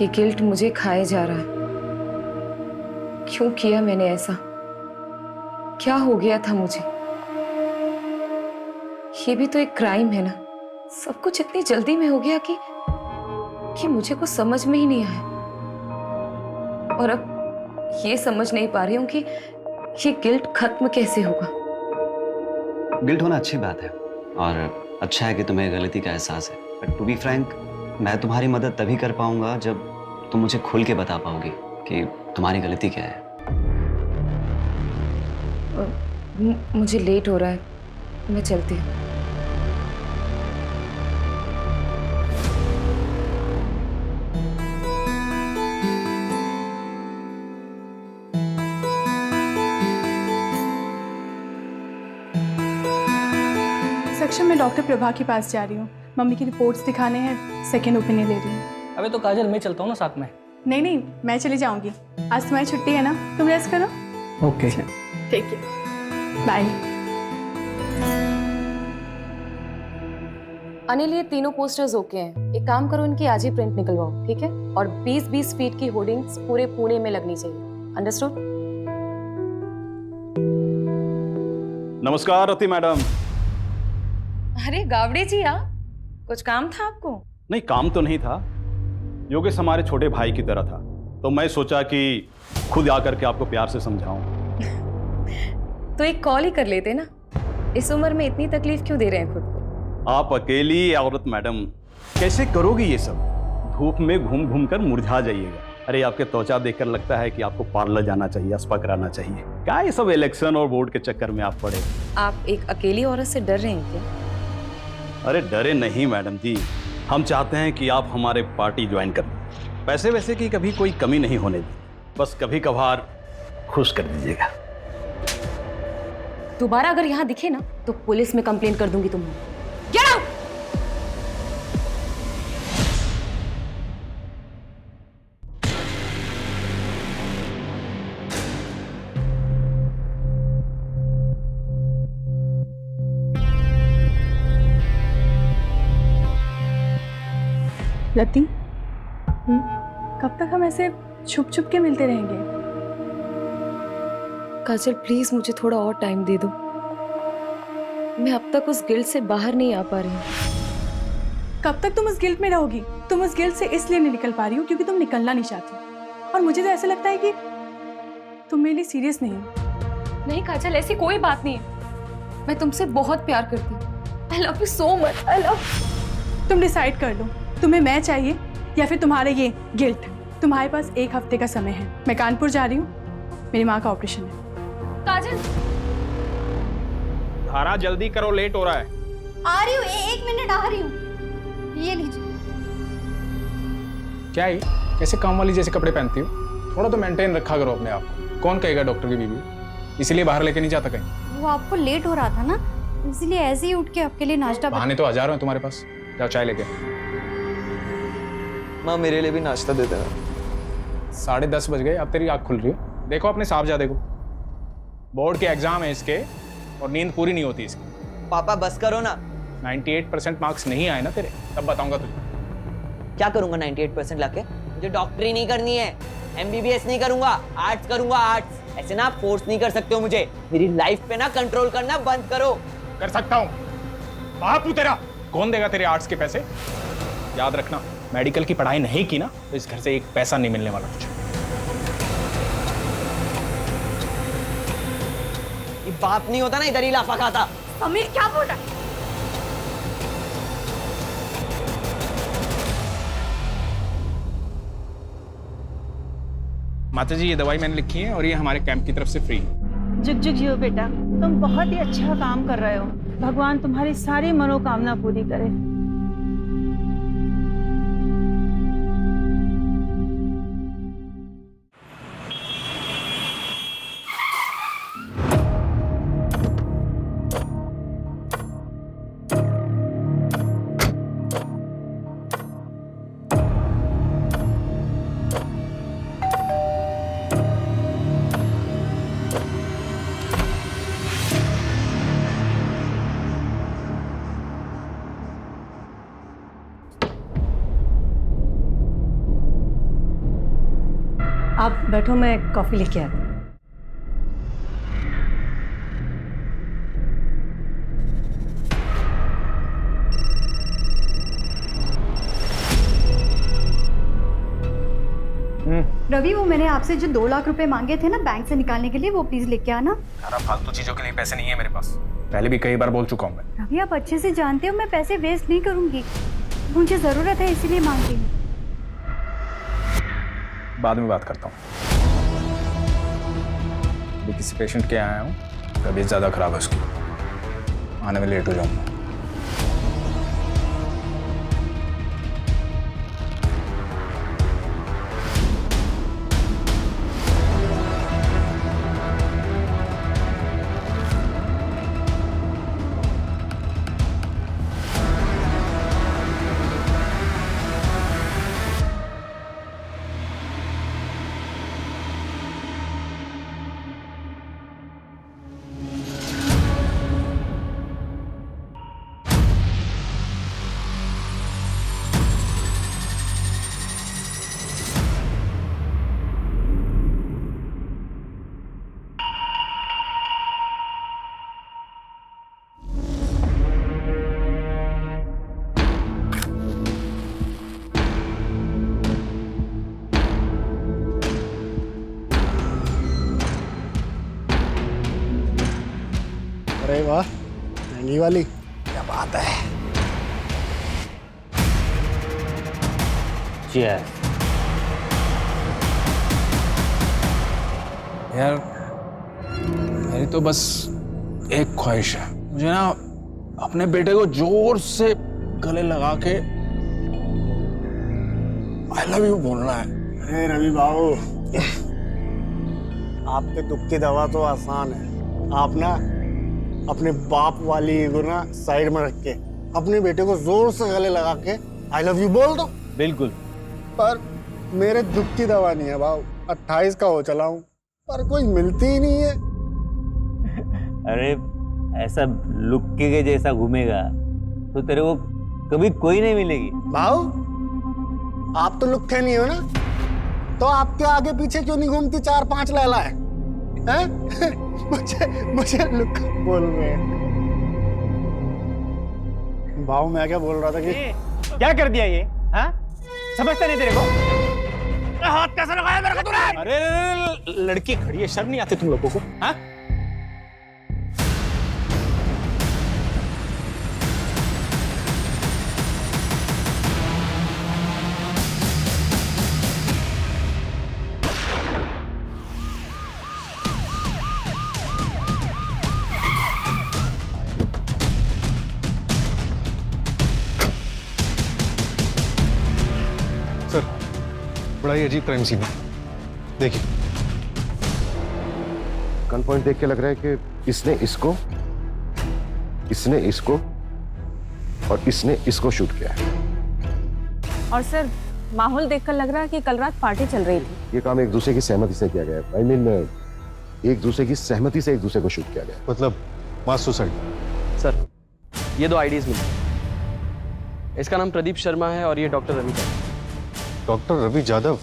ये गिल्ट मुझे खाए जा रहा है। क्यों किया मैंने ऐसा? क्या हो गया था मुझे? ये भी तो एक क्राइम है ना। सब कुछ इतनी जल्दी में हो गया कि मुझे कुछ समझ में ही नहीं आया। और अब ये समझ नहीं पा रही हूं कि ये गिल्ट खत्म कैसे होगा। गिल्ट होना अच्छी बात है और अच्छा है कि तुम्हें गलती का एहसास है। बट टू बी फ्रैंक, मैं तुम्हारी मदद तभी कर पाऊंगा जब तुम मुझे खुल के बता पाओगी कि तुम्हारी गलती क्या है। मुझे लेट हो रहा है, मैं चलती हूँ। सेक्शन में डॉक्टर प्रभा के पास जा रही हूँ। मम्मी की रिपोर्ट्स दिखाने हैं, सेकेंड ओपिनियन ले रही हूँ। अबे तो काजल, मैं चलता हूँ ना साथ में। नहीं नहीं, मैं चली जाऊंगी। आज तुम्हारी छुट्टी है ना, तुम रेस्ट करो। ओके ठीक है, बाय। अनिल, ये तीनों पोस्टर्स ओके हैं। एक काम करो, इनकी आज ही प्रिंट निकलवाओ, ठीक है? और 20-20 फीट की होर्डिंग्स पूरे पुणे में लगनी चाहिए। अंडरस्टूड? नमस्कार रति मैडम। अरे गावड़े जी, आप कुछ काम था आपको? नहीं, काम तो नहीं था। योगेश हमारे छोटे भाई की तरह था, तो मैं सोचा कि खुद आकर के आपको प्यार से समझाऊं। तो एक कॉल ही कर लेते ना। इस उम्र में इतनी तकलीफ क्यों दे रहे हैं खुद को? आप अकेली औरत मैडम, कैसे करोगी ये सब? धूप में घूम घूम कर मुरझा जाइएगा। अरे आपके त्वचा देखकर लगता है कि आपको पार्लर जाना चाहिए, स्पा कराना चाहिए। क्या ये सब इलेक्शन और वोट के चक्कर में आप पड़े? आप एक अकेली औरत से डर रहे हैं क्या? अरे डरे नहीं मैडम जी, हम चाहते हैं कि आप हमारे पार्टी ज्वाइन कर लें। पैसे वैसे की कभी कोई कमी नहीं होने दी, बस कभी कभार खुश कर दीजिएगा। दोबारा अगर यहाँ दिखे ना तो पुलिस में कंप्लेंट कर दूंगी तुम्हें। Get out! रति, कब तक हम ऐसे छुप छुप के मिलते रहेंगे? काजल प्लीज मुझे थोड़ा और टाइम दे दो। मैं अब तक उस गिल्ट से बाहर नहीं आ पा रही हूँ। कब तक तुम उस गिल्ट में रहोगी? तुम उस गिल्ट से इसलिए नहीं निकल पा रही हो क्योंकि तुम निकलना नहीं चाहती। और मुझे तो ऐसा लगता है कि तुम मेरे लिए सीरियस नहीं हो। नहीं काजल, ऐसी कोई बात नहीं है। मैं तुमसे बहुत प्यार करती हूँ। I love you so much. I love. तुम डिसाइड कर लो, तुम्हें मैं चाहिए या फिर तुम्हारे ये गिल्ट। तुम्हारे पास 1 हफ्ते का समय है। मैं कानपुर जा रही हूँ, मेरी माँ का ऑपरेशन है। काजल, धारा जल्दी करो, लेट हो रहा है। आ रही हूँ, 1 मिनट आ रही हूँ। ये लीजिए। क्या है, कैसे काम वाली जैसे कपड़े पहनती हो? थोड़ा तो मेंटेन रखा करो अपने आप को। कौन कहेगा डॉक्टर की बीवी? इसीलिए बाहर लेके नहीं जाता कहीं। वो आपको लेट हो रहा था ना, इसलिए ऐसे ही उठ के आपके लिए नाश्ता बहाने तो 1000 हैं तुम्हारे पास। जाओ चाय लेके। माँ मेरे लिए भी नाश्ता दे देना। 10:30 बज गए, अब तेरी आँख खुल रही है। देखो अपने साहबजादे को, बोर्ड के एग्जाम है इसके और नींद पूरी नहीं होती इसकी। पापा बस करो ना। 98% मार्क्स नहीं आए ना तेरे, तब बताऊंगा तुझे। क्या करूंगा 98% लाके? मुझे डॉक्टरी नहीं करनी है, MBBS नहीं करूंगा, आर्ट्स करूंगा, आर्ट्स। ऐसे ना फोर्स नहीं कर सकते हो मुझे। मेरी लाइफ पे ना कंट्रोल करना बंद करो। कर सकता हूँ, बापू तेरा। कौन देगा तेरे आर्ट्स के पैसे? याद रखना, मेडिकल की पढ़ाई नहीं की ना तो इस घर से 1 पैसा नहीं मिलने वाला तुझे। ये बाप नहीं होता ना, इधर ही लाफा खाता। समीर क्या बोल रहा है? माता जी, ये दवाई मैंने लिखी है और ये हमारे कैंप की तरफ से फ्री है। जुग जुग जियो बेटा, तुम बहुत ही अच्छा काम कर रहे हो। भगवान तुम्हारी सारी मनोकामना पूरी करे। बैठो, मैं कॉफी लेके आती हूँ। रवि, वो मैंने आपसे जो 2 लाख रुपए मांगे थे ना बैंक से निकालने के लिए, वो प्लीज लेके आना। यार फालतू चीजों के लिए पैसे नहीं है मेरे पास, पहले भी कई बार बोल चुका हूँ मैं। रवि, आप अच्छे से जानते हो मैं पैसे वेस्ट नहीं करूंगी, मुझे जरूरत है इसीलिए मांग रही हूँ। बाद में बात करता हूँ, अभी किसी पेशेंट के आया हूँ, तबीयत ज़्यादा खराब है उसकी, आने में लेट हो जाऊँगा। अरे वाह, महंगी वाली, क्या बात है। यार मेरी तो बस एक ख्वाहिश है, मुझे ना अपने बेटे को जोर से गले लगा के आई लव यू बोलना है। अरे रवि बाबू, आपके दुख की दवा तो आसान है। आप ना अपने बाप वाली ईगो ना साइड में रख के अपने बेटे को जोर से गले लगा के आई लव यू बोल दो। बिल्कुल। पर मेरे दुख की दवा नहीं है बाबू, 28 का हो चला हूँ पर कोई मिलती ही नहीं है। अरे ऐसा लुक्के के जैसा घूमेगा तो तेरे को कभी कोई नहीं मिलेगी। भाऊ, आप तो लुक्के नहीं हो ना, तो आपके आगे पीछे क्यों नहीं घूमती 4-5 लैला है? मुझे लुक बोल रहे हैं। भाऊ, मैं क्या बोल रहा था कि क्या कर दिया ये? हाँ, समझता नहीं तेरे को? हाथ कैसे लगाया मेरे को तूने? अरे लड़की खड़ी है, शर्म नहीं आती तुम लोगों को? हाँ? सर, बड़ा ही अजीब क्राइम सीन है। देखिए, गन पॉइंट देख के लग रहा है कि इसने इसको और इसने इसको शूट किया है। और सर, माहौल देखकर लग रहा है कि कल रात पार्टी चल रही थी। ये काम एक दूसरे की सहमति से किया गया है। I mean, एक दूसरे की सहमति से एक दूसरे को शूट किया गया है। मतलब मास सुसाइड। सर, ये 2 आईडीज मिली। इसका नाम प्रदीप शर्मा है और ये डॉक्टर रवि का। डॉक्टर रवि यादव,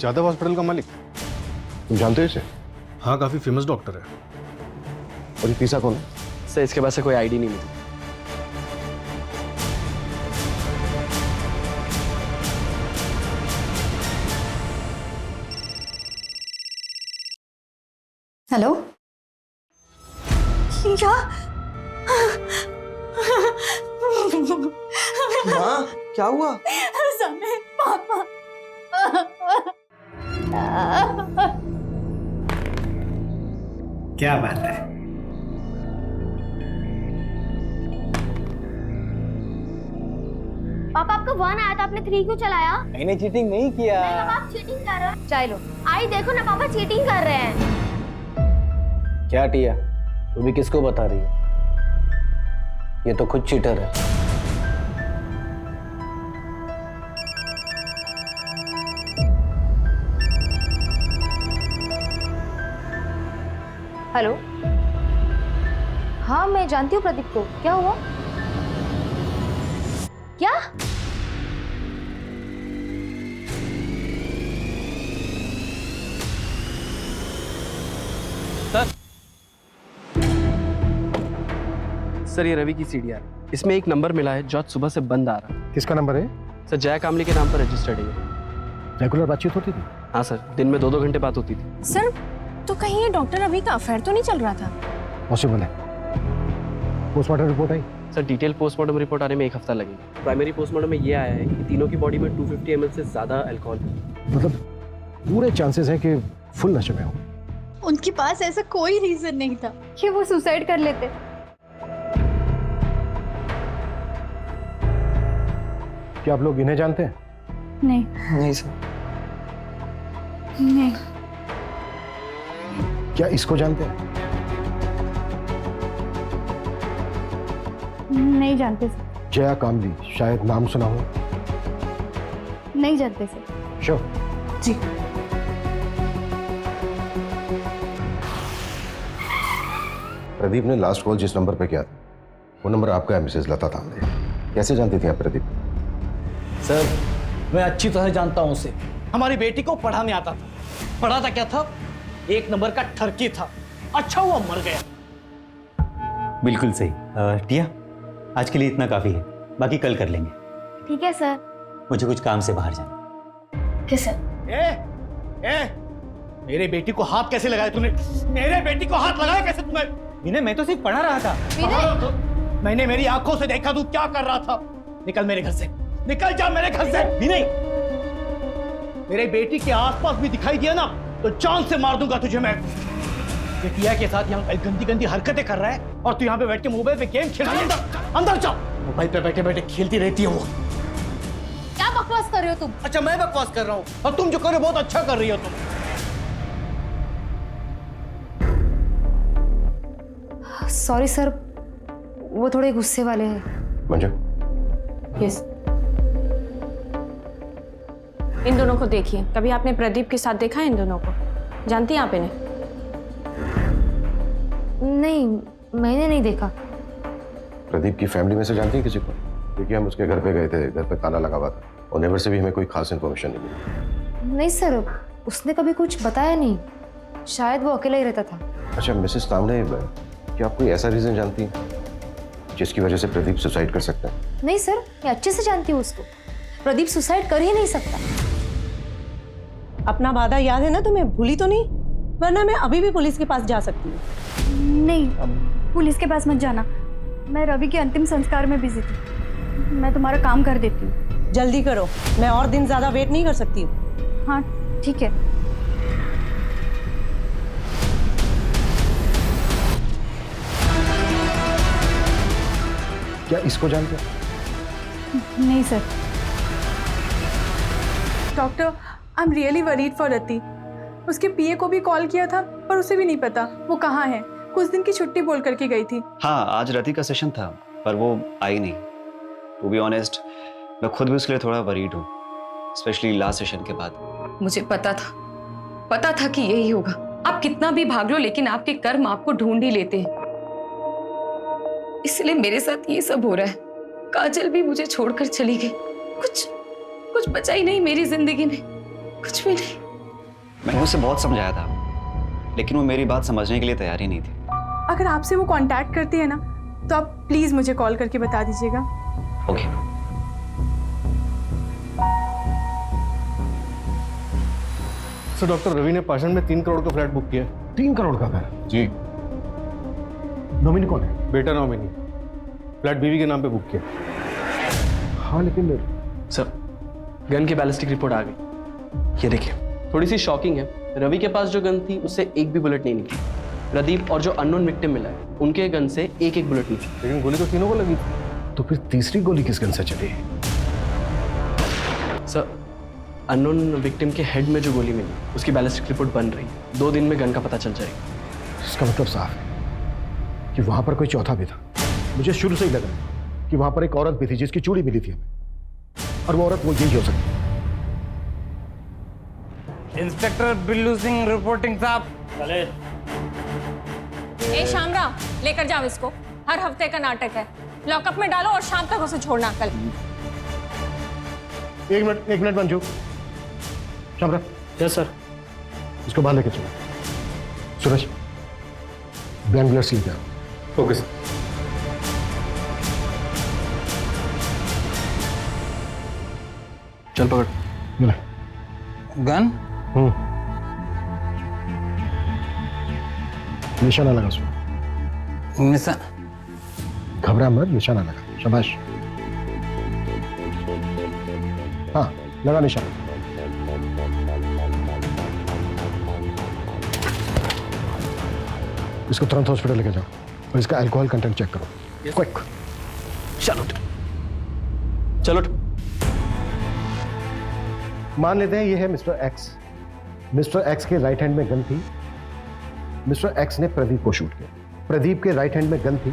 यादव हॉस्पिटल का मालिक। तुम जानते हो इसे? हाँ, काफी फेमस डॉक्टर है। और ये तीसरा कौन है? सर, इसके पास से कोई आईडी नहीं मिली। हेलो, क्या? माँ, क्या हुआ? समय, पापा। क्या बात है? पापा, आपका 1 आया था, आपने 3 क्यों चलाया? मैंने चीटिंग नहीं किया। नहीं पापा, आप चीटिंग कर रहे हो। चलो, आई देखो ना पापा, चीटिंग कर रहे हैं। क्या टिया, तू भी किसको बता रही है? ये तो खुद चीटर है। हेलो, हाँ मैं जानती हूँ प्रदीप को। क्या हुआ? क्या? सर ये रवि की सीडीआर, इसमें एक नंबर मिला है जो आज सुबह से बंद आ रहा है। किसका नंबर है? सर जया कामली के नाम पर रजिस्टर्ड है। रेगुलर बातचीत होती थी? हाँ सर, दिन में 2-2 घंटे बात होती थी। सर तो कहीं ये डॉक्टर रवि का अफेयर तो नहीं चल रहा था? पॉसिबल है। पोस्टमार्टम रिपोर्ट आई? सर डिटेल पोस्टमार्टम रिपोर्ट आने में 1 हफ्ता लगेगा। प्राइमरी पोस्टमार्टम में ये आया है कि तीनों की बॉडी में 250 ml से ज़्यादा अल्कोहल है। मतलब पूरे चांसेस हैं कि फुल नशे में हो। उनके पास ऐसा कोई रीजन नहीं था कि वो सुसाइड कर लेते। क्या आप लोग इन्हें जानते हैं? नहीं नहीं सर। नहीं। क्या इसको जानते हैं? नहीं जानते सर। जया कामली, शायद नाम सुना हो। नहीं जानते सर। श्योर? जी। प्रदीप ने लास्ट कॉल जिस नंबर पे किया था वो नंबर आपका है, मिसेज लता तांबे। कैसे जानती थी आप प्रदीप? सर मैं अच्छी तरह जानता हूं उसे। हमारी बेटी को पढ़ाने आता था। पढ़ाता क्या था? 1 नंबर का ठरकी था। अच्छा हुआ मर गया। बिल्कुल सही। टिया, आज के लिए इतना काफी है, बाकी कल कर लेंगे। ठीक है सर। मुझे कुछ काम से बाहर जाना। किस सर? मेरे बेटी को हाथ कैसे लगाया तूने? मेरे बेटी को हाथ लगाया कैसे तूने? विनय, मैं तो सिर्फ पढ़ा रहा था। मैंने मेरी आंखों से देखा तू क्या कर रहा था। निकल मेरे घर से, निकल जा मेरे घर से। विनय, मेरे बेटी के आसपास भी दिखाई दिया ना तो जान से मार दूंगा तुझे मैं। ये टिया के साथ यहाँ गंदी गंदी हरकतें कर रहा है और तू यहाँ पे बैठ के मोबाइल पे गेम खेल रही है। अंदर जा। मोबाइल पे बैठे बैठे खेलती रहती है वो। क्या बकवास कर रहे हो तुम? अच्छा मैं बकवास कर रहा हूँ और तुम जो कर रहे हो बहुत अच्छा कर रही हो तुम। सॉरी सर, वो थोड़े गुस्से वाले हैं। मंजू, यस। इन दोनों को देखिए, कभी आपने प्रदीप के साथ देखा है इन दोनों को? जानती हैं आप इन्हें? नहीं, मैंने नहीं देखा। प्रदीप की फैमिली में से जानती है किसी को? देखिए हम उसके घर पे गए थे, घर पे ताला लगा हुआ था और नेबर से भी हमें कोई खास इन्फॉर्मेशन नहीं मिली। नहीं सर, उसने कभी कुछ बताया नहीं। शायद वो अकेला ही रहता था। अच्छा मिसेस तांबे, क्या आप कोई ऐसा रीजन जानती हैं जिसकी वजह से प्रदीप सुसाइड कर सकता है? नहीं सर, मैं अच्छे से जानती हूँ उसको। प्रदीप सुसाइड कर ही नहीं सकता। अपना वादा याद है ना तुम्हें? भूली तो नहीं? वरना मैं अभी भी पुलिस के पास जा सकती हूँ। नहीं, पुलिस के पास मत जाना। मैं रवि के अंतिम संस्कार में बिजी थी। मैं तुम्हारा काम कर देती हूँ। जल्दी करो, मैं और दिन ज्यादा वेट नहीं कर सकती हूँ। हाँ ठीक है। क्या इसको जानते हैं? नहीं sir. Doctor, I am really worried for Rati. उसके पीए को भी कॉल किया था पर उसे भी नहीं पता वो कहाँ है। कुछ दिन की छुट्टी बोल करके गई थी। हाँ, आज रति का सेशन था पर वो आई नहीं। टू बी ऑनेस्ट, मैं खुद भी उसके लिए थोड़ा वरीड हूँ, स्पेशली लास्ट सेशन के बाद। मुझे पता था कि यही होगा। आप कितना भी भाग लो लेकिन आपके कर्म आपको ढूंढ ही लेते हैं। इसलिए मेरे साथ ये सब हो रहा है। काजल भी मुझे छोड़कर चली गई। कुछ बचा ही नहीं मेरी जिंदगी में, कुछ भी नहीं। मैंने उसे बहुत समझाया था लेकिन वो मेरी बात समझने के लिए तैयार ही नहीं थी। अगर आपसे वो कांटेक्ट करती है ना तो आप प्लीज मुझे कॉल करके बता दीजिएगा। ओके। सर डॉक्टर रवि ने पाषाण में 3 करोड़ का फ्लैट बुक किया है। 3 करोड़ का घर? जी। नॉमिनी कौन है? बेटा नॉमिनी। फ्लैट बीवी के नाम पे बुक किया। हाँ लेकिन सर गन की बैलिस्टिक रिपोर्ट आ गई। ये देखिए, थोड़ी सी शॉकिंग है। रवि के पास जो गन थी उससे एक भी बुलेट नहीं निकली। प्रदीप और जो अननोन विक्टिम मिला है उनके गन से एक बुलेट निकली। लेकिन गोली तो तीनों को लगी थी। तो फिर तीसरी गोली किस गन से चली? सर अननोन विक्टिम के हेड में जो गोली मिली उसकी बैलिस्टिक रिपोर्ट बन रही है। 2 दिन में गन का पता चल जाएगा। इसका मतलब साफ है कि वहां पर कोई चौथा भी था। मुझे शुरू से ही लगा कि वहां पर एक औरत भी थी जिसकी चूड़ी मिली थी हमें, और वो औरत वो यही हो सकती है। इंस्पेक्टर बिल्लू सिंह रिपोर्टिंग साहब। चले। ए शामराव, लेकर जाओ इसको। हर हफ्ते का नाटक है। लॉकअप में डालो और शाम तक उसे छोड़ना। कल 1 minute Manju. Shamrao. Yes sir. इसको बाहर लेके चलो। सूरज, बैंड ब्लड्स लेके आओ। Okay sir. चल पकड़। मिला। गन? निशाना लगा उसमें। घबरा मत, निशाना लगा। शाबाश। हाँ, लगा निशाना। इसको तुरंत हॉस्पिटल लेके जाओ और इसका अल्कोहल कंटेंट चेक करो। क्विक। चलो चलो। मान लेते हैं ये है मिस्टर एक्स। मिस्टर एक्स के राइट हैंड में गन थी। मिस्टर एक्स ने प्रदीप को शूट किया। प्रदीप के राइट हैंड में गन थी।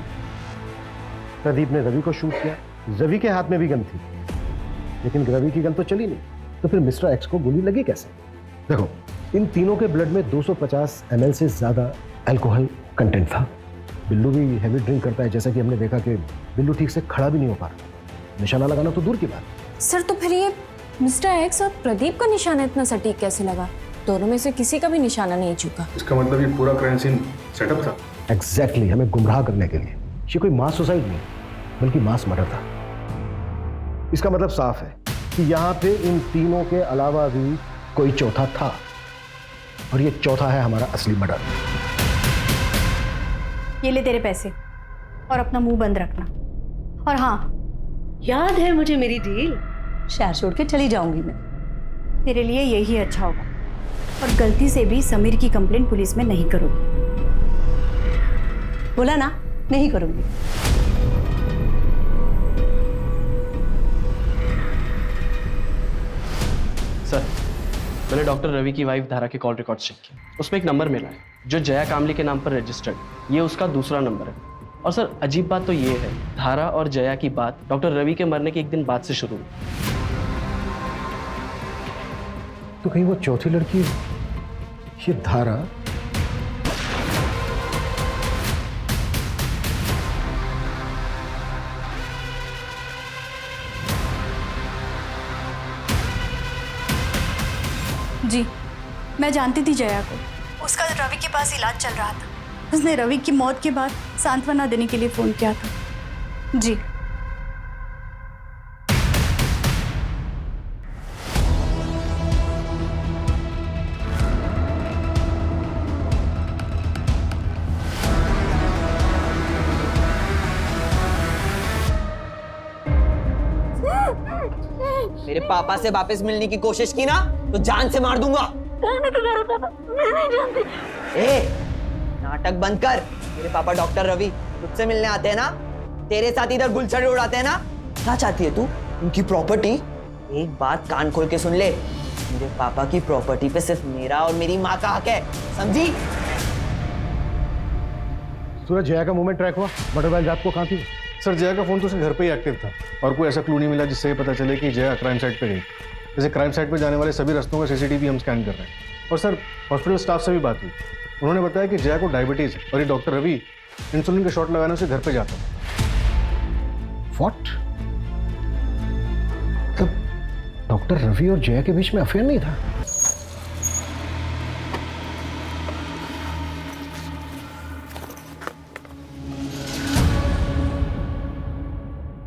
प्रदीप ने रवि को शूट किया। रवि के हाथ में भी गन थी, लेकिन रवि की गन तो चली नहीं, तो फिर मिस्टर एक्स को गोली लगी कैसे? देखो, इन तीनों के ब्लड में 250 ml से ज्यादा अल्कोहल कंटेंट था। बिल्लू भी हैवी ड्रिंक करता है, जैसा कि हमने देखा कि बिल्लू ठीक से खड़ा भी नहीं हो पा रहा। निशाना लगाना तो दूर की बात। सर तो फिर ये मिस्टर एक्स और प्रदीप का निशाना इतना सटीक कैसे लगा? दोनों में से किसी का भी निशाना नहीं चुका। इसका मतलब ये पूरा क्राइम सीन सेटअप था। एग्जैक्टली, हमें गुमराह करने के लिए। ये कोई मास सुसाइड नहीं, बल्कि मास मर्डर था। इसका मतलब साफ है कि यहाँ पे इन तीनों के अलावा भी कोई चौथा था, और ये चौथा है हमारा असली मर्डर। ये ले तेरे पैसे और अपना मुंह बंद रखना। और हाँ, याद है मुझे मेरी डील। शहर छोड़ के चली जाऊंगी मैं। तेरे लिए यही अच्छा होगा। और गलती से भी समीर की कंप्लेंट पुलिस में नहीं करोगी। बोला ना, नहीं करूंगी। सर, मैंने डॉक्टर रवि की वाइफ धारा के कॉल रिकॉर्ड चेक किए। उसमें एक नंबर मिला है जो जया कामली के नाम पर रजिस्टर्ड। ये उसका दूसरा नंबर है। और सर, अजीब बात तो ये है, धारा और जया की बात डॉक्टर रवि के मरने के एक दिन बाद से शुरू हुई। तो कहीं वो चौथी लड़की, ये धारा, जी, मैं जानती थी जया को। उसका रवि के पास इलाज चल रहा था। उसने रवि की मौत के बाद सांत्वना देने के लिए फोन किया था। जी। मेरे पापा से वापस मिलने की कोशिश की ना तो जान से मार दूंगा। मैं नहीं जानती। ए, नाटक बंद कर। मेरे पापा डॉक्टर रवि तुझसे मिलने आते हैं ना, तेरे साथ इधर गुलछड़े उड़ाते हैं ना। क्या चाहती है तू? उनकी प्रॉपर्टी? एक बात कान खोल के सुन ले, मेरे पापा की प्रॉपर्टी पे सिर्फ मेरा और मेरी माँ का हक है, समझी? सूरज, जया का मूवमेंट ट्रैक हुआ? बटरफ्लाई रात को कहाँ थी? सर, जया का फोन तो उसके घर पे ही एक्टिव था और कोई ऐसा क्लू नहीं मिला जिससे ये पता चले कि जया क्राइम साइट पे गई। जैसे क्राइम साइट पे जाने वाले सभी रास्तों का सीसीटीवी हम स्कैन कर रहे हैं। और सर, हॉस्पिटल स्टाफ से भी बात हुई। उन्होंने बताया कि जया को डायबिटीज और ये डॉक्टर रवि इंसुलिन के शॉट लगाने से घर पे जाता था। व्हाट? तब डॉक्टर रवि और जया के बीच में अफेयर नहीं था?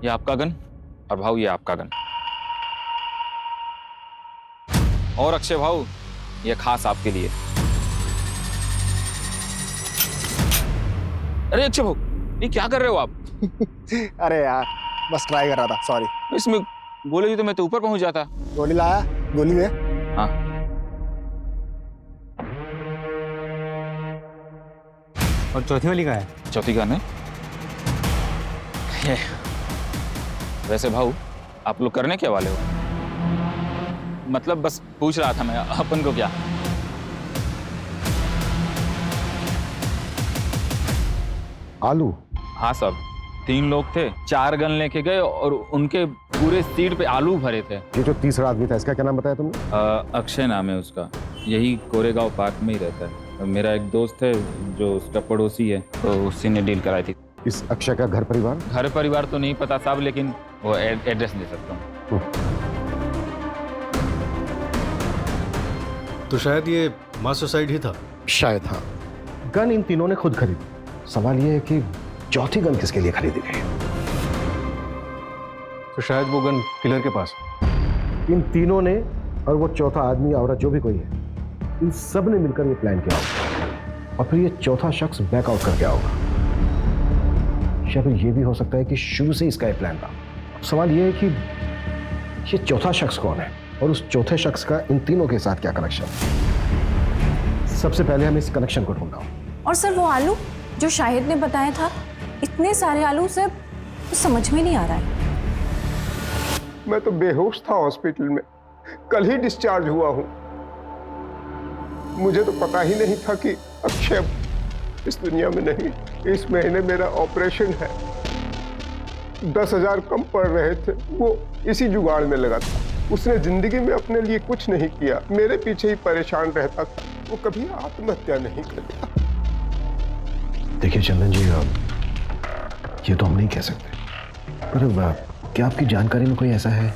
ये आपका गन और भाऊ ये आपका गन। और अक्षय भाऊ, ये खास आपके लिए। अरे अक्षय भाऊ, ये क्या कर रहे हो आप? अरे यार, बस ट्राई कर रहा था, सॉरी। इसमें गोली तो मैं तो ऊपर पहुंच जाता। गोली लाया? गोली दे। हाँ। और चौथी वाली कहाँ है? चौथी गन है। वैसे भाऊ, आप लोग करने क्या वाले हो? मतलब बस पूछ रहा था मैं, अपन को क्या? आलू? हाँ साहब, 3 लोग थे, 4 गन लेके गए और उनके पूरे सीट पे आलू भरे थे। ये जो तीसरा आदमी था, इसका क्या नाम बताया तुमने? अक्षय नाम है उसका। यही कोरेगांव पार्क में ही रहता है। मेरा एक दोस्त है जो उसका पड़ोसी है, तो उसी ने डील कराई थी। इस अक्षय का घर परिवार? घर परिवार तो नहीं पता साहब, लेकिन वो एड्रेस दे सकता हूँ। तो शायद ये मास सुसाइड ही था। शायद हाँ। गन इन तीनों ने खुद खरीदी। सवाल यह है कि चौथी गन किसके लिए खरीदी गई? तो शायद वो गन किलर के पास। इन तीनों ने और वो चौथा आदमी औरत जो भी कोई है, इन सब ने मिलकर ये प्लान किया होगा और फिर ये चौथा शख्स बैकआउट कर गया होगा। या फिर ये भी हो सकता है कि शुरू से इसका ये प्लान था। सवाल ये है कि ये चौथा शख्स कौन है और उस चौथे शख्स का इन तीनों के साथ क्या कनेक्शन है। सबसे पहले हम इस कनेक्शन को ढूंढना होगा। और सर वो आलू जो शाहिद ने बताया था, इतने सारे आलू सर, तो समझ में नहीं आ रहा है। मैं तो बेहोश था हॉस्पिटल में, कल ही डिस्चार्ज हुआ हूं। मुझे तो पता ही नहीं था कि अक्षय इस दुनिया में नहीं। इस महीने मेरा ऑपरेशन है। 10,000 कम पड़ रहे थे, वो इसी जुगाड़ में लगा था। उसने जिंदगी में अपने लिए कुछ नहीं किया, मेरे पीछे ही परेशान रहता था। वो कभी आत्महत्या नहीं करता। देखिए चंदन जी, ये तो हम नहीं कह सकते, पर क्या आपकी जानकारी में कोई ऐसा है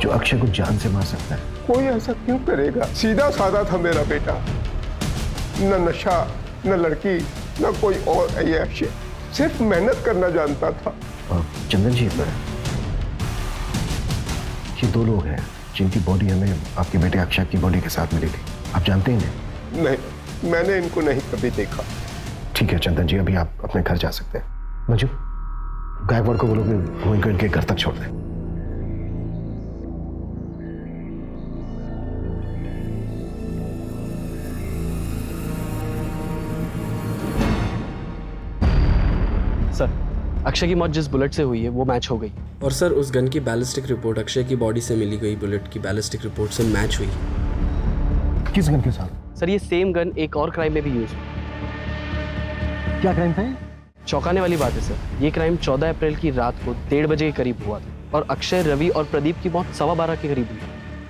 जो अक्षय को जान से मार सकता है? कोई ऐसा क्यों करेगा? सीधा साधा था मेरा बेटा, न नशा, न लड़की, न कोई और ऐसी, सिर्फ मेहनत करना जानता था। चंदन जी, ये दो लोग हैं जिनकी बॉडी हमें आपके बेटे अक्षय की बॉडी के साथ मिली थी। आप जानते हैं इन्हें? नहीं, मैंने इनको नहीं कभी देखा। ठीक है चंदन जी, अभी आप अपने घर जा सकते हैं। मंजू, गायकवाड़ को बोलो कि वो इनको इनके घर तक छोड़ दें। सर, अक्षय की मौत जिस बुलेट से हुई है वो मैच हो गई। और सर उस गन की बैलिस्टिक रिपोर्ट अक्षय की बॉडी से मिली गई बुलेट की बैलिस्टिक रिपोर्ट से मैच हुई। किस गन के साथ? सर ये सेम गन एक और क्राइम में भी यूज हुई। क्या क्राइम था? चौंकाने वाली बात है सर, ये क्राइम 14 अप्रैल की रात को 1:30 बजे के करीब हुआ था और अक्षय, रवि और प्रदीप की मौत 12:15 के करीब हुई।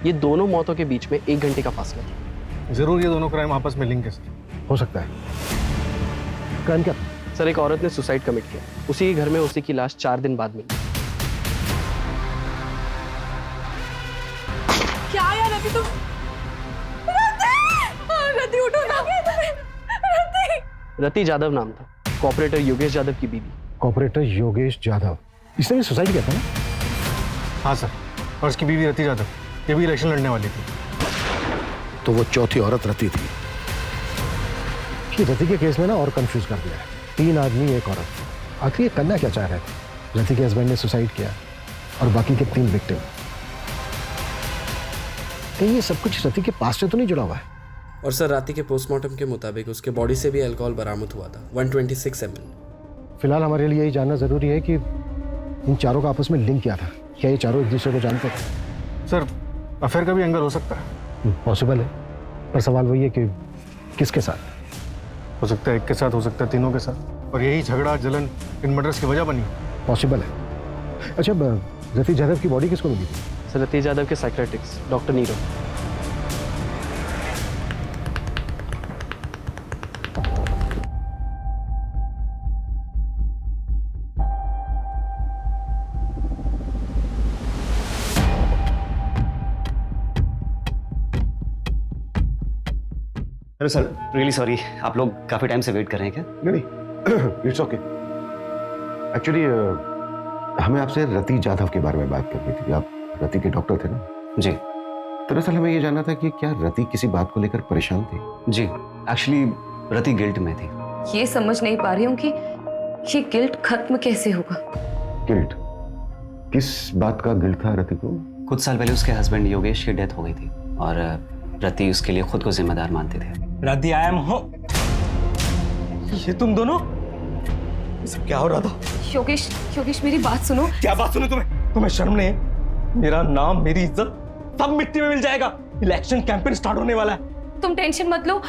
ये दोनों मौतों के बीच में 1 घंटे का फासला था। जरूर ये दोनों क्राइम आपस में लिंक है। हो सकता है। क्राइम क्या? सर एक औरत ने सुसाइड कमिट किया, उसी के घर में उसी की लाश 4 दिन बाद मिली। क्या यार रति, तुम रति उठो ना। रति यादव नाम था, कॉपरेटर योगेश यादव की बीवी। कॉपरेटर योगेश यादव, इसने भी सुसाइड किया था ना? हाँ सर, और उसकी बीवी रति यादव, ये भी इलेक्शन लड़ने वाली थी। तो वो चौथी औरत रति थी। कि रति के केस में ना और कंफ्यूज कर दिया है। 3 आदमी 1 औरत। आखिर ये करना क्या चाह रहे थे? रति के हस्बैंड ने सुसाइड किया और बाकी के 3 विक्टिम। कहीं ये सब कुछ रति के पास से तो नहीं जुड़ा हुआ है? और सर राति के पोस्टमार्टम के मुताबिक उसके बॉडी से भी अल्कोहल बरामद हुआ था, 126 ml। फिलहाल हमारे लिए यही जानना जरूरी है कि इन चारों का आपस में लिंक क्या था। क्या ये चारों एक दूसरे को जानते थे? सर अफेयर का भी एंगल हो सकता है। पॉसिबल है, पर सवाल वही है कि किसके साथ? हो सकता है एक के साथ, हो सकता है तीनों के साथ, और यही झगड़ा जलन इन मर्डर्स की वजह बनी। पॉसिबल है। अच्छा, रति यादव की बॉडी किसको मिली थी? सर रति यादव के psychiatrist doctor Nirav. Hello sir, really sorry, आप लोग काफी टाइम से वेट कर रहे हैं क्या? नहीं, इट्स ओके। एक्चुअली हमें आपसे रति यादव के बारे में बात करनी थी। आप रति के डॉक्टर थे ना? जी। दरअसल हमें ये जानना था कि क्या रति किसी बात को लेकर परेशान थी? जी, एक्चुअली रति गिल्ट में थी। ये समझ नहीं पा रही हूँ कि ये गिल्ट खत्म कैसे होगा। गिल्ट? किस बात का गिल्ट था रति को? कुछ साल पहले उसके हस्बैंड योगेश की डेथ हो गई थी और रति उसके लिए खुद को जिम्मेदार मानते थे। रति, आई एम हो। ये तुम दोनों? ये सब क्या हो रहा था? योगेश, योगेश मेरी बात सुनो। क्या बात सुनो? तुम्हें शर्म नहीं? मेरा नाम, मेरी इज्जत सब मिट्टी में मिल जाएगा। इलेक्शन कैंपेन स्टार्ट होने वाला है। तुम टेंशन मत लो,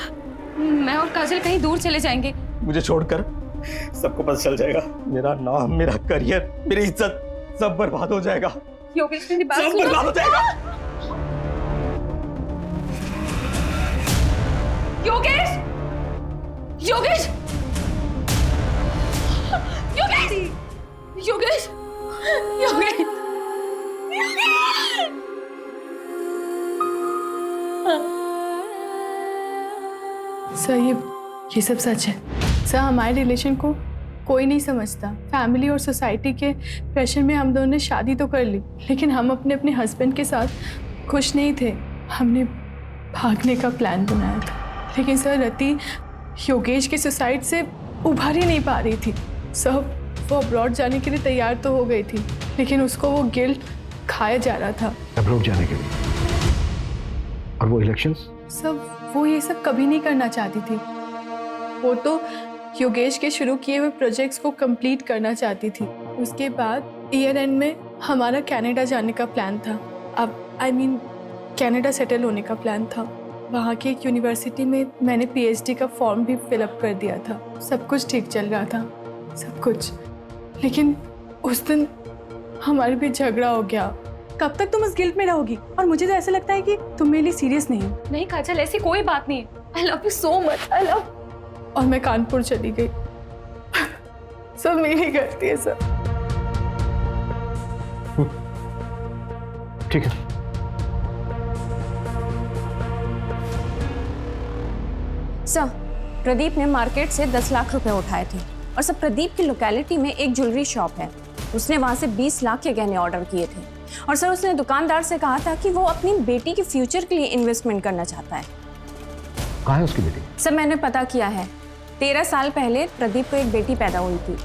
मैं और काजल कहीं दूर चले जाएंगे। मुझे छोड़कर सबको पता चल जाएगा। मेरा नाम, मेरा करियर, मेरी इज्जत सब बर्बाद हो जाएगा। योगेश मेरी बात सब सुनो। बर्बाद हो जाएगा। योगेश, योगेश, योगेश, योगेश, योगेश, सर ये सब सच है। सर हमारे रिलेशन को कोई नहीं समझता। फैमिली और सोसाइटी के प्रेशर में हम दोनों ने शादी तो कर ली, लेकिन हम अपने अपने हस्बैंड के साथ खुश नहीं थे। हमने भागने का प्लान बनाया था, लेकिन सर रति योगेश के सुसाइड से उभर ही नहीं पा रही थी। सब वो अब्रॉड जाने के लिए तैयार तो हो गई थी, लेकिन उसको वो गिल्ट खाया जा रहा था। अब्रॉड जाने के लिए? और वो इलेक्शंस? सब वो ये सब कभी नहीं करना चाहती थी। वो तो योगेश के शुरू किए हुए प्रोजेक्ट्स को कंप्लीट करना चाहती थी। उसके बाद ईयर एंड में हमारा कनाडा जाने का प्लान था। अब कनाडा सेटल होने का प्लान था। वहाँ की एक यूनिवर्सिटी में मैंने पीएचडी का फॉर्म भी फिलअप कर दिया था। सब कुछ ठीक चल रहा था, सब कुछ। लेकिन उस दिन हमारे बीच झगड़ा हो गया। कब तक तुम उस गिल्ट में रहोगी? और मुझे तो ऐसा लगता है कि तुम मेरे लिए सीरियस नहीं हो। नहीं काजल, ऐसी कोई बात नहीं है। I love you so much, I love. और मैं कानपुर चली गई। सब मेरी गलती है सर। ठीक है। सर, प्रदीप ने मार्केट से 10 लाख रुपए उठाए थे और सर प्रदीप की लोकेलिटी में एक ज्वेलरी शॉप है, उसने वहां से 20 लाख के गहने ऑर्डर किए थे और सर उसने दुकानदार से कहा था कि वो अपनी बेटी के फ्यूचर के लिए इन्वेस्टमेंट करना चाहता है। कहाँ है उसकी बेटी? सर मैंने पता किया है, 13 साल पहले प्रदीप को एक बेटी पैदा हुई थी,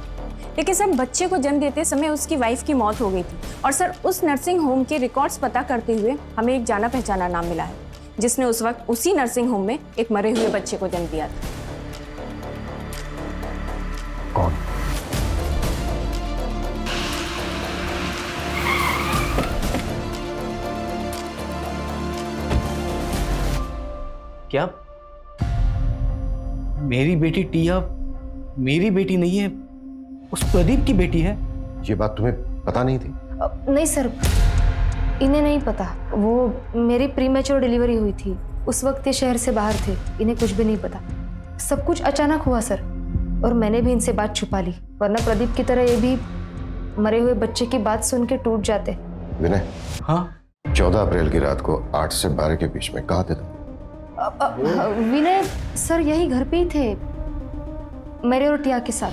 लेकिन सर बच्चे को जन्म देते समय उसकी वाइफ की मौत हो गई थी और सर उस नर्सिंग होम के रिकॉर्ड्स पता करते हुए हमें एक जाना पहचाना नाम मिला है जिसने उस वक्त उसी नर्सिंग होम में एक मरे हुए बच्चे को जन्म दिया था। कौन? क्या? मेरी बेटी टिया मेरी बेटी नहीं है, उस प्रदीप की बेटी है। ये बात तुम्हें पता नहीं थी? नहीं सर, इन्हें नहीं पता। वो मेरी प्रीमेच्योर डिलीवरी हुई थी, उस वक्त ये शहर से बाहर थे, इन्हें कुछ भी नहीं पता। सब कुछ अचानक हुआ सर, और मैंने भी इनसे बात छुपा ली, वरना प्रदीप की तरह ये भी मरे हुए बच्चे की बात सुन के टूट जाते। विनय, हाँ? 14 अप्रैल की रात को 8 से 12 के बीच में कहाँ थे तुम? विनय सर यही घर पे ही थे, मेरे और टिया के साथ।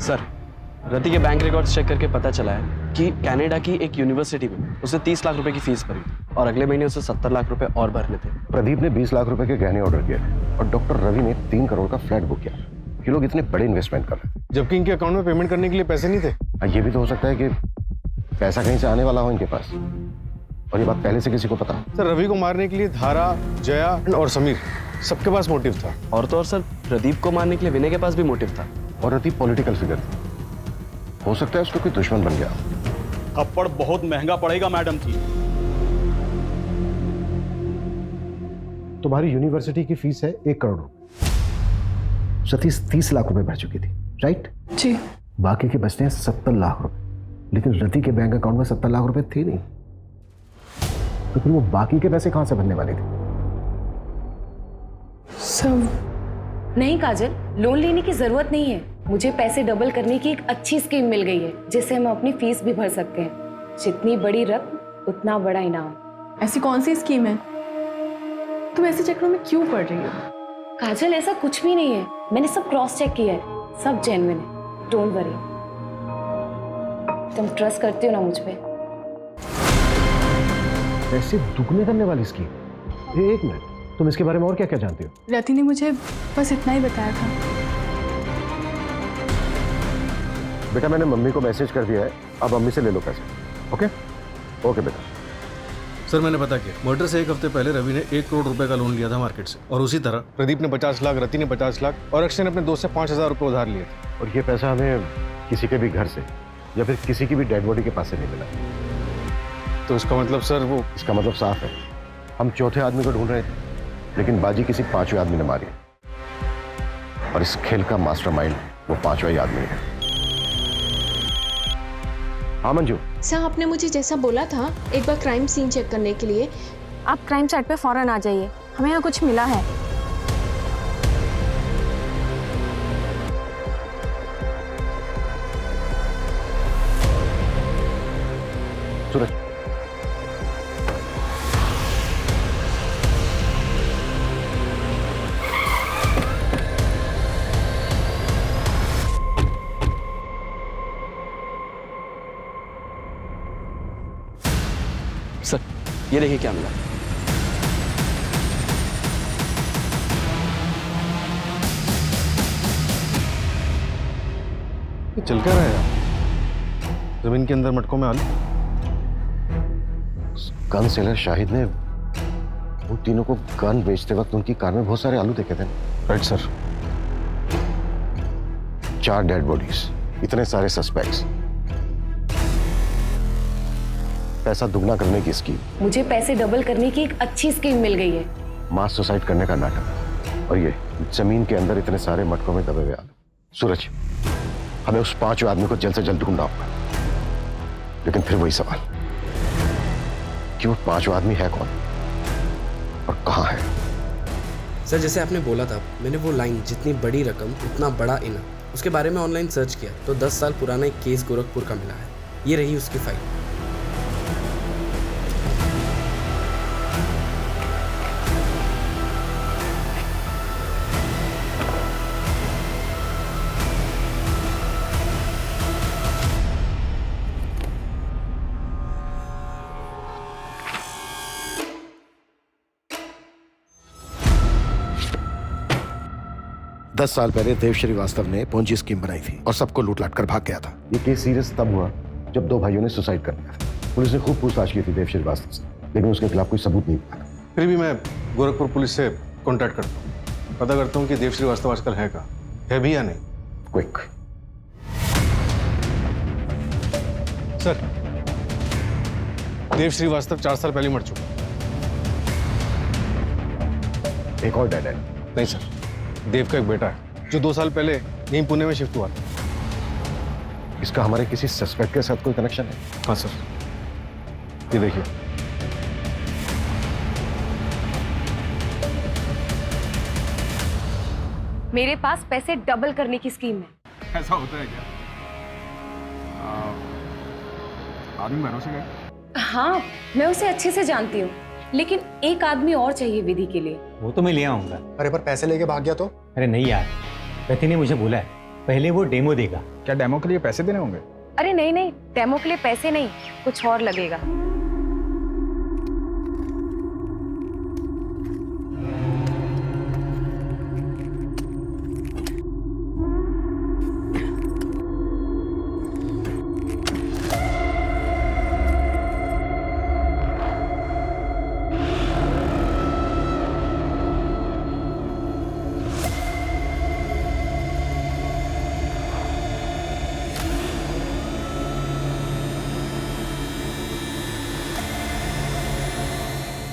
सर, रति के बैंक रिकॉर्ड्स चेक करके पता चला है कि कनाडा की एक यूनिवर्सिटी में उसे 30 लाख रुपए की फीस भरी थी और अगले महीने उसे 70 लाख रुपए और भरने थे। प्रदीप ने 20 लाख रुपए के गहने ऑर्डर किए थे और डॉक्टर रवि ने 3 करोड़ का फ्लैट बुक किया। ये लोग इतने बड़े इन्वेस्टमेंट कर रहे थे, जबकि इनके अकाउंट में पेमेंट करने के लिए पैसे नहीं थे। ये भी तो हो सकता है कि पैसा कहीं से आने वाला हो इनके पास, और ये बात पहले से किसी को पता। सर, रवि को मारने के लिए धारा, जया और समीर सबके पास मोटिव था। और तो और सर, प्रदीप को मारने के लिए विनय के पास भी मोटिव था। और रति पॉलिटिकल फिगर थी, हो सकता है उसको कोई दुश्मन बन गया। थप्पड़ बहुत महंगा पड़ेगा मैडम जी। तुम्हारी यूनिवर्सिटी की फीस है 1 करोड़ रुपए। सतीश 30 लाख रुपए भर चुकी थी, राइट? जी। बाकी के बचते हैं 70 लाख रुपए, लेकिन रति के बैंक अकाउंट में 70 लाख रुपए थे नहीं, तो फिर वो बाकी के पैसे कहां से भरने वाले थे? सब नहीं काजल, लोन लेने की जरूरत नहीं है। मुझे पैसे डबल करने की एक अच्छी स्कीम मिल गई है, जिससे हम अपनी फीस भी भर सकते हैं। जितनी बड़ी रकम उतना बड़ा इनाम। ऐसी कौन सी स्कीम है? तुम ऐसे चक्रों में क्यों पड़ रही हो? काजल ऐसा कुछ भी नहीं है, मैंने सब क्रॉस चेक किया है, सब जेन्युइन है, डोंट वरी। तुम ट्रस्ट करती हो ना मुझ पे? पैसे दुगने करने वाली स्कीम? एक मिनट, तुम इसके बारे में और क्या क्या जानती हो? रति ने मुझे बस इतना ही बताया था। बेटा, मैंने मम्मी को मैसेज कर दिया है, अब मम्मी से ले लो पैसे। ओके ओके बेटा। सर, मैंने पता किया, मर्डर से 1 हफ्ते पहले रवि ने 1 करोड़ रुपए का लोन लिया था मार्केट से, और उसी तरह प्रदीप ने 50 लाख, रति ने 50 लाख और अक्षय ने अपने दोस्त से 5,000 रुपए उधार लिए थे। और ये पैसा हमें किसी के भी घर से या फिर किसी की भी डेड बॉडी के पास से नहीं मिला। तो इसका मतलब सर वो इसका मतलब साफ है, हम चौथे आदमी को ढूंढ रहे थे, लेकिन बाजी किसी 5वें आदमी ने मारी, और इस खेल का मास्टरमाइंड वो 5वां ही आदमी है। हाँ मंजू। सर, आपने मुझे जैसा बोला था एक बार क्राइम सीन चेक करने के लिए, आप क्राइम साइट पे फौरन आ जाइए, हमें यहाँ कुछ मिला है। सूरज, ये देखिए क्या मिला। ये चल क्या रहा है यार? जमीन के अंदर मटकों में आलू। गन सेलर शाहिद ने वो तीनों को गन बेचते वक्त उनकी कार में बहुत सारे आलू देखे थे। Right sir. 4 डेड बॉडीज, इतने सारे सस्पेक्ट्स, पैसा दुगना करने की स्कीम, मुझे पैसे डबल करने की एक अच्छी स्कीम मिल गई है। मास सुसाइड करने का नाटक, और ये जमीन के अंदर इतने सारे मटकों में दबे हुए आलू। सूरज, हमें उस 5वें आदमी को जल्द से जल्द ढूंढना होगा। लेकिन फिर वही सवाल कि वो 5वां आदमी है कौन और कहां है? सर जैसे आपने बोला था, मैंने वो लाइन जितनी बड़ी रकम उतना बड़ा इनाम, उसके बारे में ऑनलाइन सर्च किया तो 10 साल पुराना एक केस गोरखपुर का मिला है। ये रही उसकी फाइल। दस साल पहले देव श्रीवास्तव ने पोंजी स्कीम बनाई थी और सबको लूट-लाट कर भाग गया था। ये केस सीरियस तब हुआ जब 2 भाइयों ने सुसाइड कर लिया था। पुलिस ने खूब पूछताछ की थी देव श्रीवास्तव से, लेकिन उसके खिलाफ कोई सबूत नहीं मिला। फिर भी मैं गोरखपुर पुलिस से कांटेक्ट करता हूँ, पता करता हूँ कि देव श्रीवास्तव आजकल है कहाँ, है भी या नहीं। क्विक। सर, देव श्रीवास्तव 4 साल पहले मर चुका। एक और डेड एंड? नहीं सर, देव का एक बेटा है जो 2 साल पहले यहीं पुणे में शिफ्ट हुआ था। इसका हमारे किसी सस्पेक्ट के साथ कोई कनेक्शन है? हाँ सर, ये देखिए। मेरे पास पैसे डबल करने की स्कीम है। ऐसा होता है क्या? आदमी भरोसे गए? हाँ, मैं उसे अच्छे से जानती हूँ, लेकिन एक आदमी और चाहिए विधि के लिए। वो तो मैं ले आऊंगा। अरे पर पैसे लेके भाग गया तो? अरे नहीं यार, रति ने मुझे बोला है पहले वो डेमो देगा। क्या डेमो के लिए पैसे देने होंगे? अरे नहीं नहीं, डेमो के लिए पैसे नहीं, कुछ और लगेगा।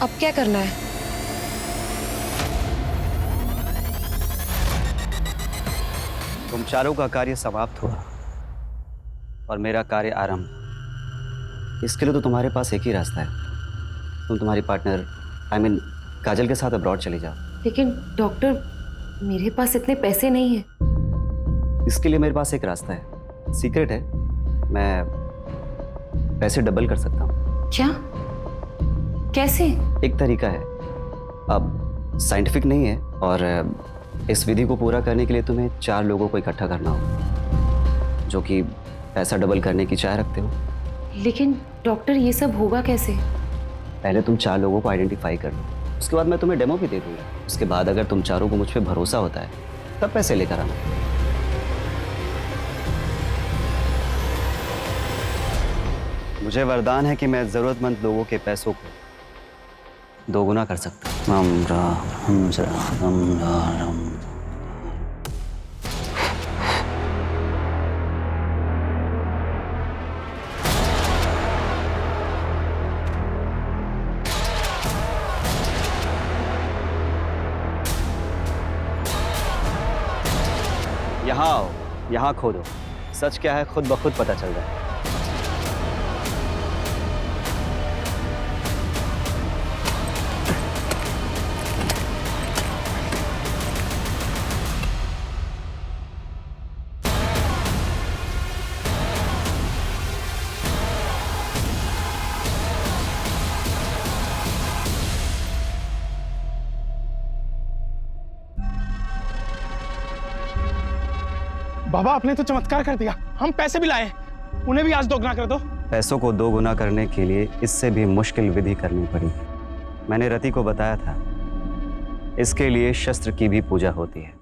अब क्या करना है? तुम चारों का कार्य समाप्त हुआ और मेरा कार्य आरंभ। इसके लिए तो तुम्हारे पास एक ही रास्ता है, तुम तुम्हारी पार्टनर काजल के साथ अब्रॉड चले जाओ। लेकिन डॉक्टर, मेरे पास इतने पैसे नहीं हैं। इसके लिए मेरे पास एक रास्ता है, सीक्रेट है, मैं पैसे डबल कर सकता हूँ। क्या? कैसे? एक तरीका है, अब साइंटिफिक नहीं है, और इस विधि को पूरा करने के लिए तुम्हें 4 लोगों को इकट्ठा करना होगा जो कि पैसा डबल करने की चाह रखते हो। लेकिन डॉक्टर, ये सब होगा कैसे? पहले तुम 4 लोगों को आइडेंटिफाई कर लो, उसके बाद मैं तुम्हें डेमो भी दे दूंगा। उसके बाद अगर तुम चारों को मुझ पर भरोसा होता है तब पैसे लेकर आना। मुझे वरदान है कि मैं जरूरतमंद लोगों के पैसों को 2 गुना कर सकता हूँ। यहाँ आओ, यहाँ खोदो, सच क्या है खुद ब खुद पता चल जाए। बाबा, आपने तो चमत्कार कर दिया, हम पैसे भी लाए, उन्हें भी आज दोगुना कर दो। पैसों को दोगुना करने के लिए इससे भी मुश्किल विधि करनी पड़ी। मैंने रति को बताया था, इसके लिए शस्त्र की भी पूजा होती है।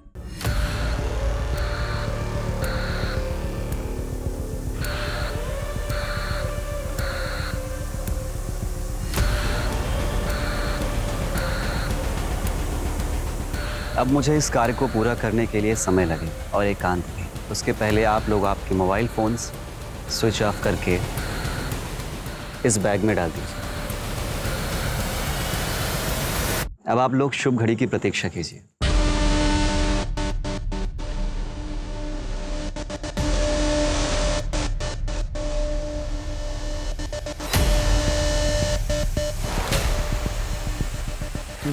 अब मुझे इस कार्य को पूरा करने के लिए समय लगे और एकांत भी। उसके पहले आप लोग आपके मोबाइल फोन्स स्विच ऑफ करके इस बैग में डाल दीजिए। अब आप लोग शुभ घड़ी की प्रतीक्षा कीजिए।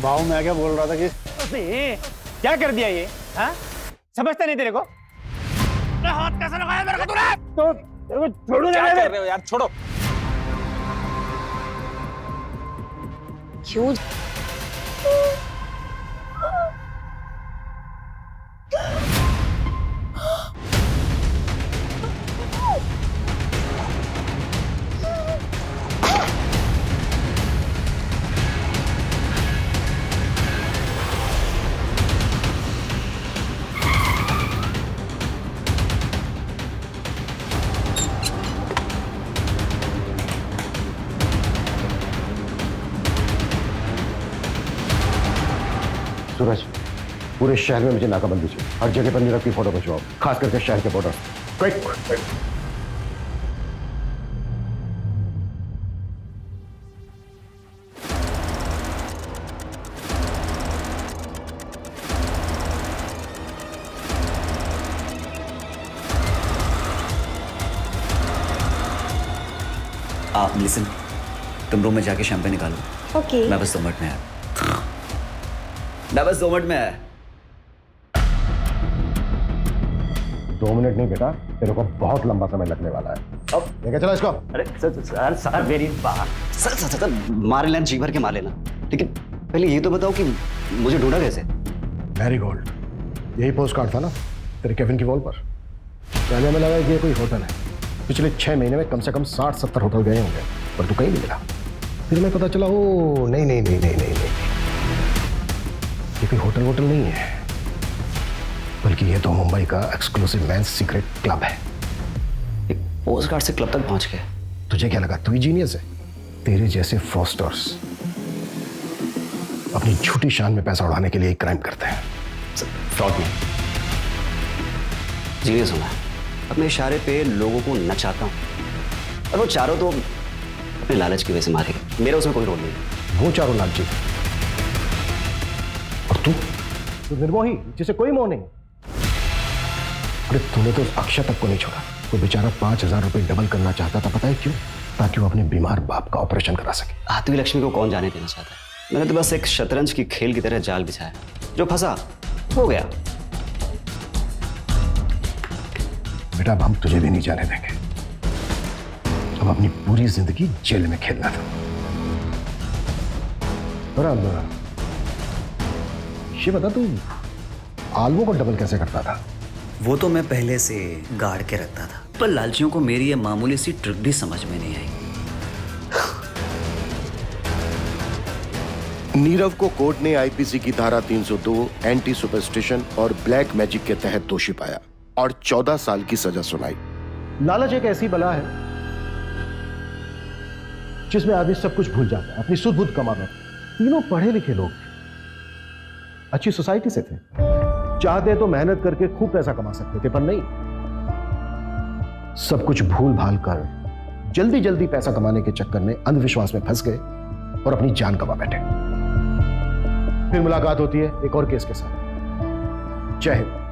भाव मैं क्या बोल रहा था कि क्या कर दिया ये? हाँ? समझता नहीं तेरे को? हाथ कैसे लगाया मेरे को तूने? तो तेरे को छोड़ू क्या कर रहे हो यार? छोड़ो। क्यों? सूरज, पूरे शहर में मुझे नाकाबंदी चाहिए। हर जगह पर नीरव की फोटो खिंचवाओ, खास करके शहर के बॉर्डर। क्विक। आप लिसन, तुम रूम में जाके शैंपेन निकालो। ओके। मैं बस 2 मिनट में आया। मैं बस 2 मिनट में आया। 2 मिनट नहीं बेटा, तेरे को बहुत लंबा समय लगने वाला है। अब लेके चलो इसको। अरे सर मेरी बात। सर मार लेना, जी भर के मार लेना, लेकिन पहले ये तो बताओ कि मुझे ढूंढा कैसे? मैरीगोल्ड, यही पोस्ट कार्ड था ना तेरे केबिन की वॉल पर। पहले हमें लगा कि ये कोई होटल है। पिछले 6 महीने में कम से कम 60-70 होटल गए होंगे, पर तू कहीं नहीं मिला। फिर मैं पता चला, ओ नहीं, ये कोई होटल नहीं है, बल्कि ये तो मुंबई का एक्सक्लूसिव मेंस सीक्रेट क्लब है। एक पोस्ट कार्ड से क्लब तक पहुंच गए। तुझे क्या लगा तू ही जीनियस है? तेरे जैसे फ्रॉस्टर्स अपनी झूठी शान में पैसा उड़ाने के लिए एक क्राइम करते हैं। फ्रॉड नहीं, जीनियस हूं मैं। अपने इशारे पे लोगों को नचाता हूं, और वो चारों तो अपने लालच की वजह से मारेंगे। मेरा उसमें कोई रोल नहीं। वो चारों लालची, और तू निर्मोही जिसे कोई मोह नहीं। अरे तूने तो उस अक्षय तक को नहीं छोड़ा। वो बेचारा 5000 रुपए डबल करना चाहता था, पता है क्यों? ताकि वो अपने बीमार बाप का ऑपरेशन करा सके। आती हुई लक्ष्मी को कौन जाने देना चाहता है? मैंने तो बस एक शतरंज की खेल की तरह जाल बिछाया, जो फंसा हो गया। बेटा अब हम तुझे भी नहीं जाने देंगे। हम अपनी पूरी जिंदगी जेल में खेलना था। और अब ये बता, तू आलवों को डबल कैसे करता था? वो तो मैं पहले से गाड़ के रखता था, पर लालचियों को मेरी ये मामूली सी ट्रिक भी समझ में नहीं आई। नीरव को कोर्ट ने आईपीसी की धारा 302 एंटी सुपरस्टिशन और ब्लैक मैजिक के तहत दोषी पाया और 14 साल की सजा सुनाई। लालच एक ऐसी बला है जिसमें आदमी सब कुछ भूल जाता है, अपनी सुध बुध कमाता। तीनों पढ़े लिखे लोग थे, अच्छी सोसाइटी से थे, चाहते तो मेहनत करके खूब पैसा कमा सकते थे, पर नहीं, सब कुछ भूल भाल कर जल्दी जल्दी पैसा कमाने के चक्कर में अंधविश्वास में फंस गए और अपनी जान गंवा बैठे। फिर मुलाकात होती है एक और केस के साथ। जय हिंद।